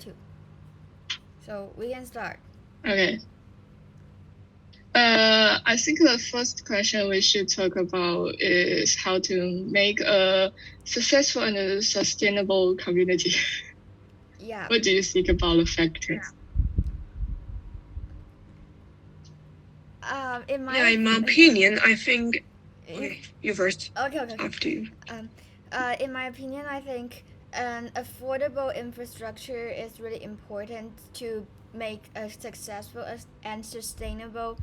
too. So we can start. Okay. I think the first question we should talk about is how to make a successful and sustainable community. Yeah. What do you think about the factors? In my opinion, I think. Okay, you first. Okay. After you. In my opinion, I think an affordable infrastructure is really important to make a successful and sustainable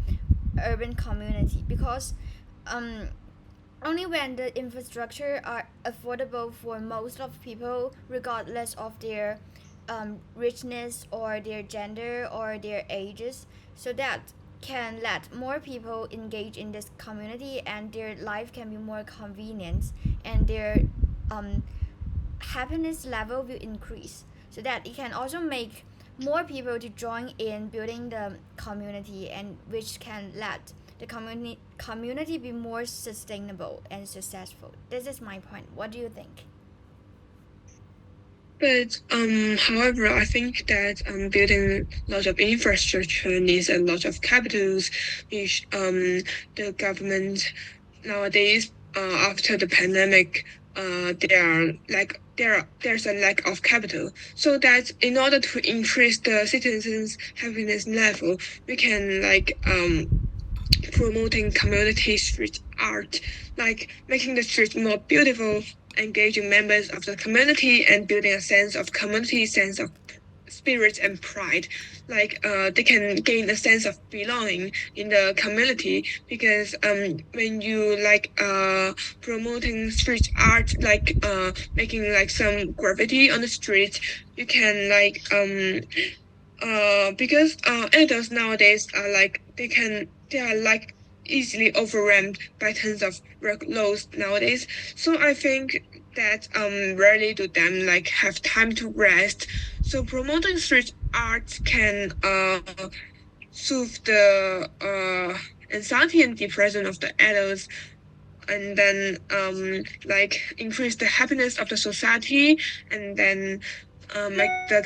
urban community, because only when the infrastructure are affordable for most of people, regardless of their richness or their gender or their ages, so that can let more people engage in this community and their life can be more convenient and their happiness level will increase, so that it can also make more people to join in building the community, and which can let the community be more sustainable and successful. This is my point. What do you think? But however, I think that building lots of infrastructure needs a lot of capitals, which the government nowadays after the pandemic there's a lack of capital. So that in order to increase the citizens' happiness level, we can promoting community street art, like making the street more beautiful, engaging members of the community, and building a sense of community, sense of spirit and pride. They can gain a sense of belonging in the community, because when you promoting street art, making some graffiti on the street, you can because adults nowadays are they are easily overwhelmed by tons of workloads nowadays. So I think that rarely do them have time to rest. So promoting street art can soothe the anxiety and depression of the adults, and then increase the happiness of the society, and then make the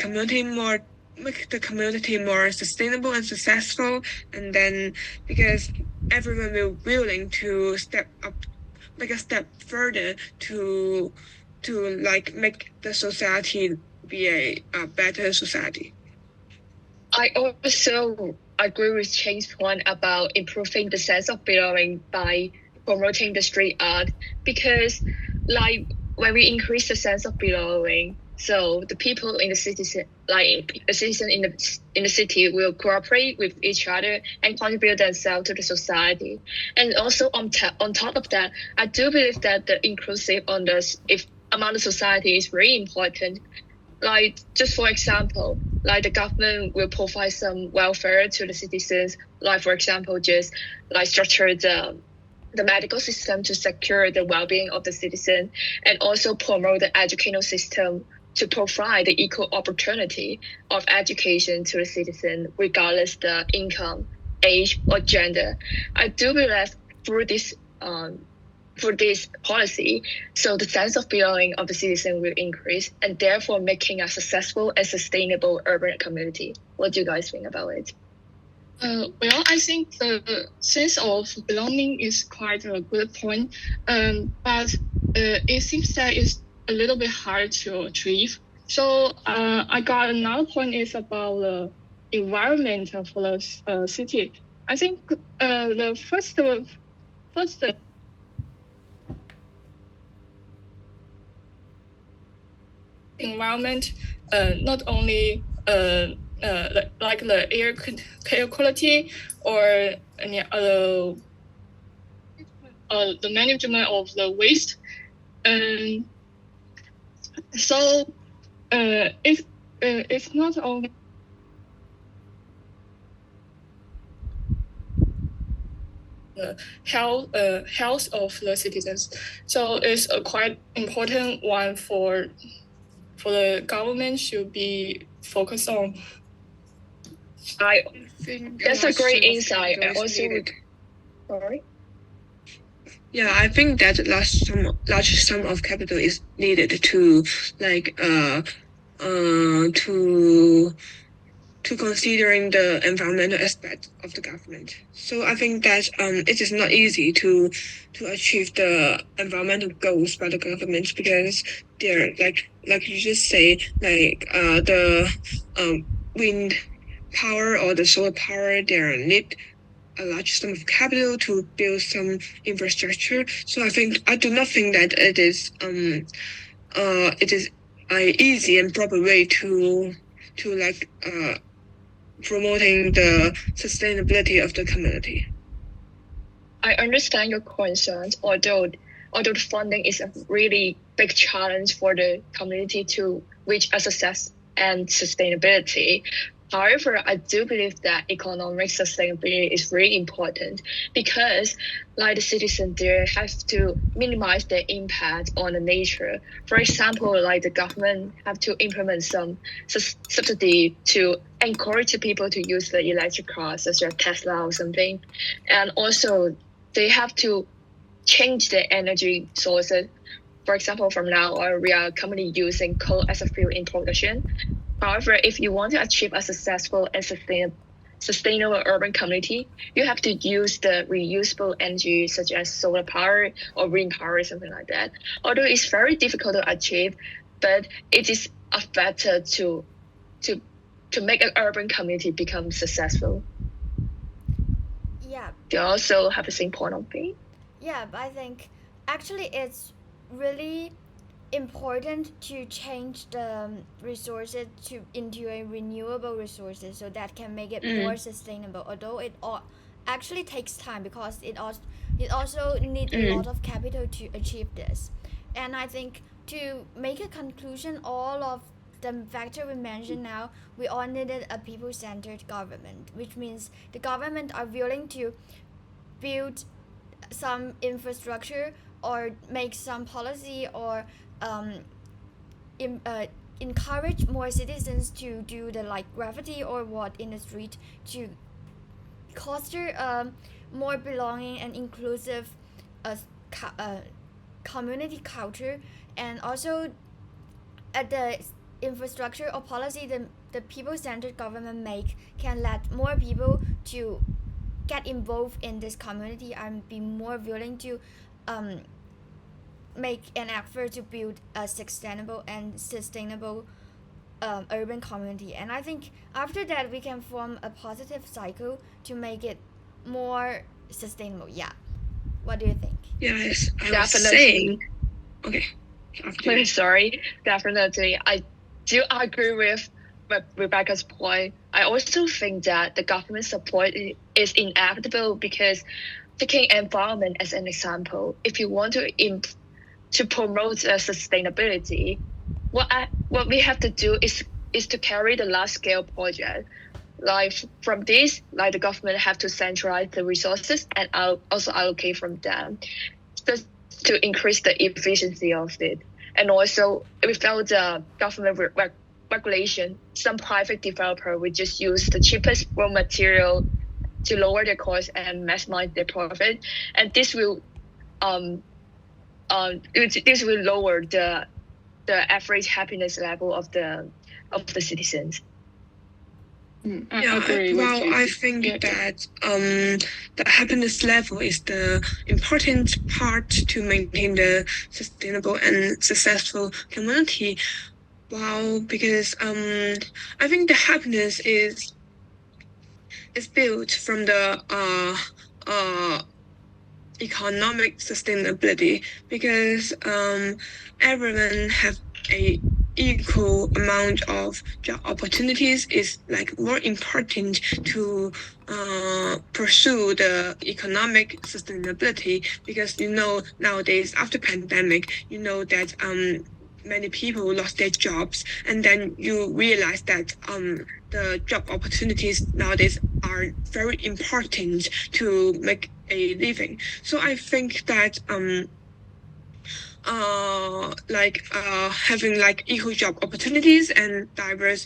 community more sustainable and successful. And then because everyone will be willing to step up, a step further to make the society be a better society. I also agree with Cheng's point about improving the sense of belonging by promoting the street art, because when we increase the sense of belonging, so the people in the city, the citizen in the city, will cooperate with each other and contribute themselves to the society. And also on top of that, I do believe that the inclusive among the society is very important. Just for example, the government will provide some welfare to the citizens. For example, just structure the medical system to secure the well-being of the citizen, and also promote the educational system to provide the equal opportunity of education to the citizen, regardless the income, age, or gender. I do believe through this policy, so the sense of belonging of the citizen will increase, and therefore making a successful and sustainable urban community. What do you guys think about it? Well, I think the sense of belonging is quite a good point, but it seems that it's a little bit hard to achieve. So I got another point is about the environment for the city. I think the first environment, not only like the air quality or any other the management of the waste, so it's not only the health of the citizens, so it's a quite important one for the government should be focused on. I think that's a great insight. I also sorry. Yeah, I think that large sum of capital is needed to to considering the environmental aspect of the government. So I think that it is not easy to achieve the environmental goals by the government because they're like you just say the wind power or the solar power they need a large sum of capital to build some infrastructure. So I do not think that it is easy and proper way to promoting the sustainability of the community. I understand your concerns, although the funding is a really big challenge for the community to reach a success and sustainability. However, I do believe that economic sustainability is really important because like the citizens there have to minimize their impact on the nature. For example, like the government have to implement some subsidy to encourage people to use the electric cars such as Tesla or something. And also they have to change the energy sources. For example, from now on, we are currently using coal as a fuel in production. However, if you want to achieve a successful and sustainable urban community, you have to use the reusable energy such as solar power or wind power, something like that. Although it's very difficult to achieve, but it is a factor to make an urban community become successful. Yeah. Do you also have the same point of view? Yeah, but I think actually it's really important to change the resources into a renewable resources so that can make it more sustainable. Although it actually takes time because it also needs a lot of capital to achieve this. And I think to make a conclusion, all of the factor we mentioned now, we all needed a people-centered government, which means the government are willing to build some infrastructure or make some policy or encourage more citizens to do the like graffiti or what in the street to foster more belonging and inclusive community culture. And also at the infrastructure or policy the people-centered government make can let more people to get involved in this community and be more willing to make an effort to build a sustainable urban community. And I think after that we can form a positive cycle to make it more sustainable. Yeah, what do you think? Yes, I was Definitely. saying. Okay. Very sorry. Definitely, I do agree with Rebecca's point. I also think that the government support is inevitable because taking environment as an example, if you want to promote sustainability, what we have to do is to carry the large scale project. Like from this, like the government have to centralize the resources and also allocate from them, just to increase the efficiency of it. And also, without the government regulation, some private developer will just use the cheapest raw material to lower their cost and maximize their profit, and this will lower the average happiness level of the citizens. I agree with you. I think that the happiness level is the important part to maintain the sustainable and successful community. Because I think the happiness is built from the economic sustainability because everyone have a equal amount of job opportunities is like more important to pursue the economic sustainability because nowadays after pandemic that many people lost their jobs, and then you realize that the job opportunities nowadays are very important to make a living. So I think that having like equal job opportunities and diverse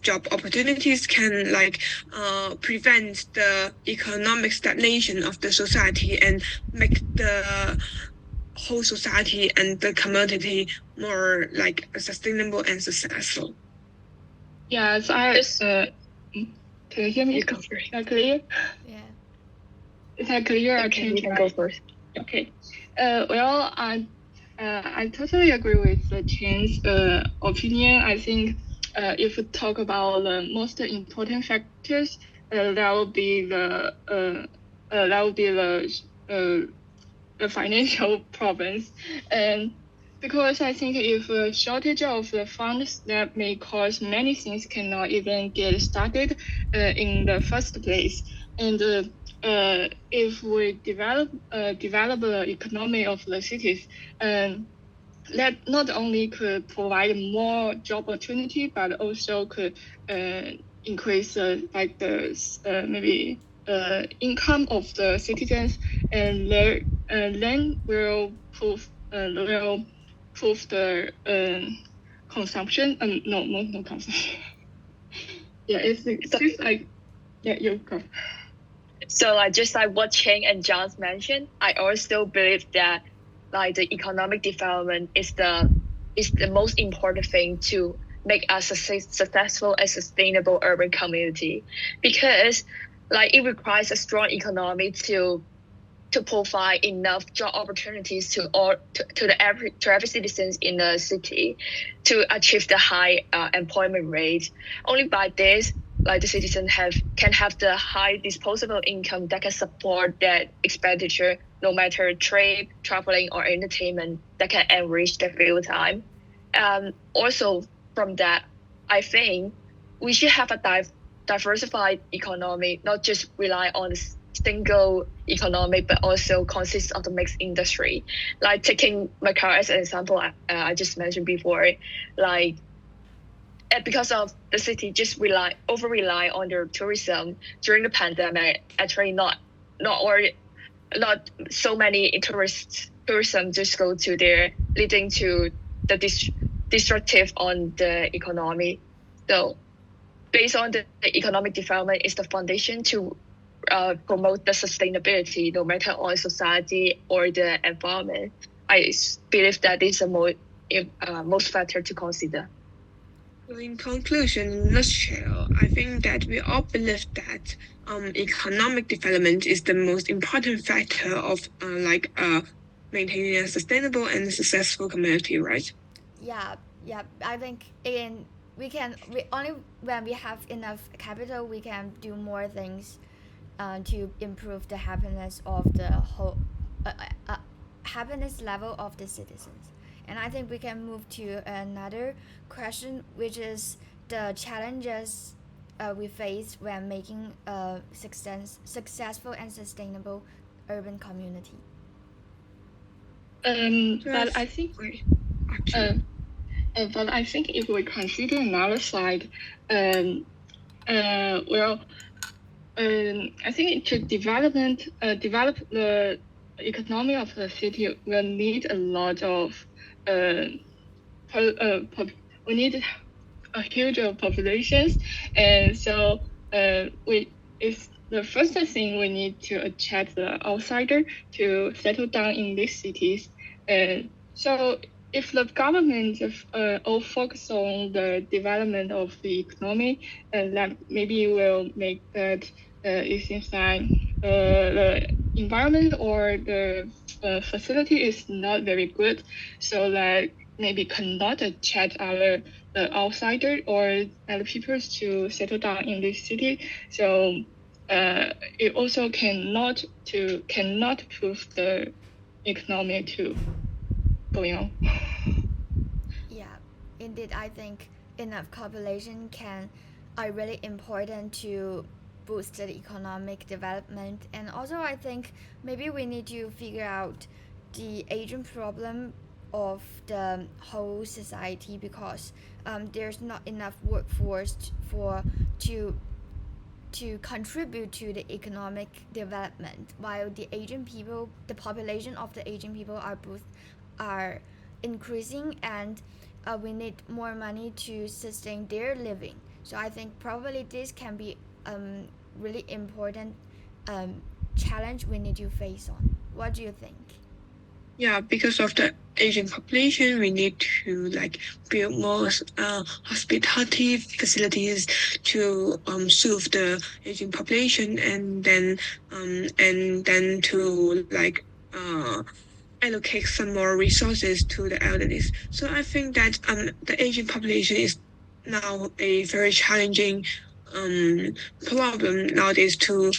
job opportunities can prevent the economic stagnation of the society and make the whole society and the community more like sustainable and successful. Yes, can you hear me? You go first. Is that clear? Yeah. Is that clear? Okay, you can go first. Okay. Well, I totally agree with Chen's opinion. I think if we talk about the most important factors, that would be the financial problems, and because I think if a shortage of the funds, that may cause many things cannot even get started in the first place, and if we develop the economy of the cities, that not only could provide more job opportunity, but also could increase like the maybe income of the citizens, and then will prove the consumption. No consumption. Yeah, it's just like you go. So just like what Cheng and John mentioned, I also believe that like the economic development is the most important thing to make a successful and sustainable urban community, because like it requires a strong economy to provide enough job opportunities to every citizens in the city to achieve the high employment rate. Only by this, like the citizen can have the high disposable income that can support that expenditure, no matter trade, traveling, or entertainment, that can enrich their free time. Also from that, I think we should have a diversified economy, not just rely on single economy, but also consists of the mixed industry. Like taking Macau as an example, I just mentioned before, like because of the city just over rely on their tourism during the pandemic, actually not so many tourism just go to there, leading to the destructive on the economy. So based on the economic development is the foundation to promote the sustainability, no matter on society or the environment. I believe that is the most factor to consider. So in conclusion, in a nutshell, I think that we all believe that economic development is the most important factor of maintaining a sustainable and successful community, right? Yeah, I think we only when we have enough capital we can do more things to improve the happiness of the whole happiness level of the citizens. And I think we can move to another question, which is the challenges we face when making a successful and sustainable urban community. But I think if we consider another side, I think to develop the economy of the city will need a lot of we need a huge populations, and so it's the first thing we need to attract the outsider to settle down in these cities, and so if the government all focus on the development of the economy, that maybe will make that it seems like the environment or the facility is not very good, so that maybe cannot attract the outsider or other people to settle down in this city. So it also cannot prove the economy to going on. Yeah, indeed, I think enough population are really important to boost the economic development. And also I think maybe we need to figure out the aging problem of the whole society, because there's not enough workforce to contribute to the economic development, while the population of the aging people are increasing, and we need more money to sustain their living. So I think probably this can be really important challenge we need to face on. What do you think? Yeah, because of the aging population, we need to like build more hospitality facilities to serve the aging population, and then to like allocate some more resources to the elderly. So I think that the aging population is now a very challenging problem nowadays to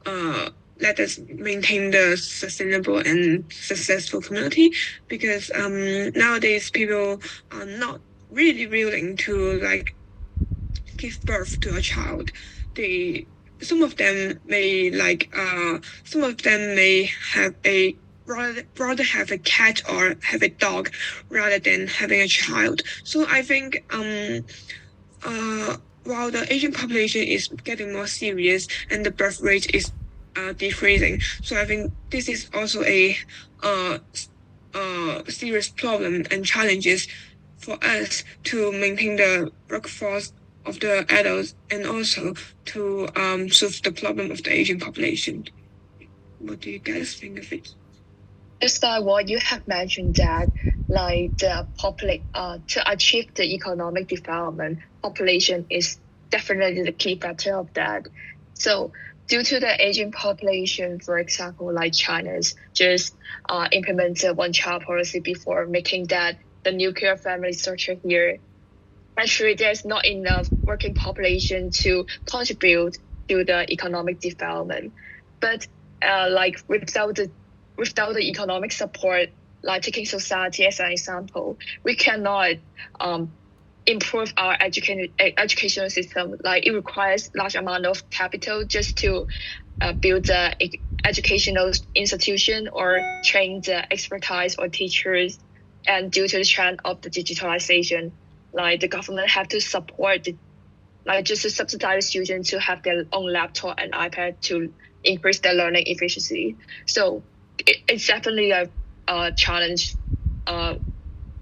uh, let us maintain the sustainable and successful community, because nowadays people are not really willing to like give birth to a child. They some of them may some of them may have a rather have a cat or have a dog rather than having a child. So I think uh while the Asian population is getting more serious and the birth rate is decreasing, so I think this is also a uh serious problem and challenges for us to maintain the workforce of the adults and also to solve the problem of the aging population. What do you guys think of it? Just like what you have mentioned, that like the to achieve the economic development, population is definitely the key factor of that. So due to the aging population, for example, like China's just implemented one child policy before, making that the nuclear family structure here. Actually, there's not enough working population to contribute to the economic development. But like without the economic support, like taking society as an example, we cannot improve our educational system. Like it requires large amount of capital just to build the educational institution or train the expertise or teachers. And due to the trend of the digitalization, like the government have to support like just to subsidize students to have their own laptop and iPad to increase their learning efficiency. So it's definitely a challenge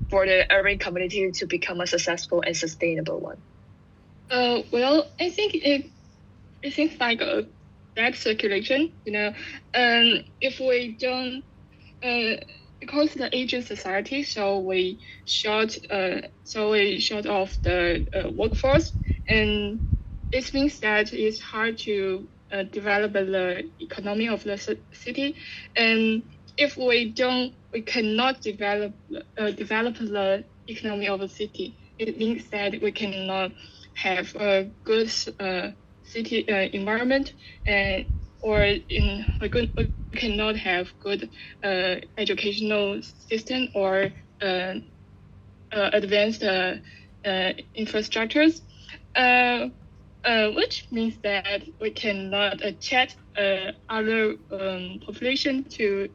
for the urban community to become a successful and sustainable one. Well, I think it's like a bad circulation, if we don't, because the aging society, so we short off the workforce, and this means that it's hard to develop the economy of the city, and if we cannot develop the economy of a city. It means that we cannot have a good city environment, we cannot have good educational system or advanced infrastructures, which means that we cannot attract other population to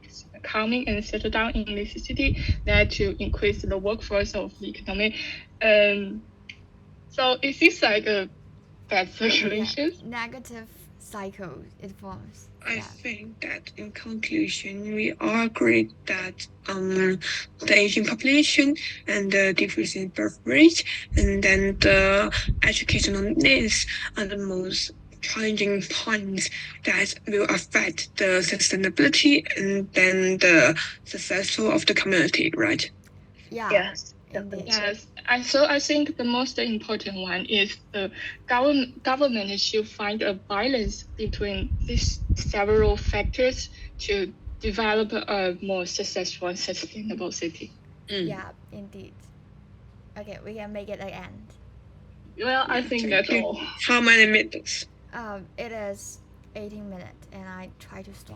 coming and settle down in this city, that to increase the workforce of the economy. So it seems like a bad circulation. Negative cycle it forms. I think that in conclusion, we all agree that the aging population and the decreasing birth rate and then the educational needs are the most challenging points that will affect the sustainability and then the successful of the community, right? Yeah. Yes. Indeed. Yes, I think the most important one is the government should find a balance between these several factors to develop a more successful and sustainable city. Yeah, indeed. Okay, we can make it an end. Well, I think that's all. How many minutes? It is 18 minutes, and I try to stop.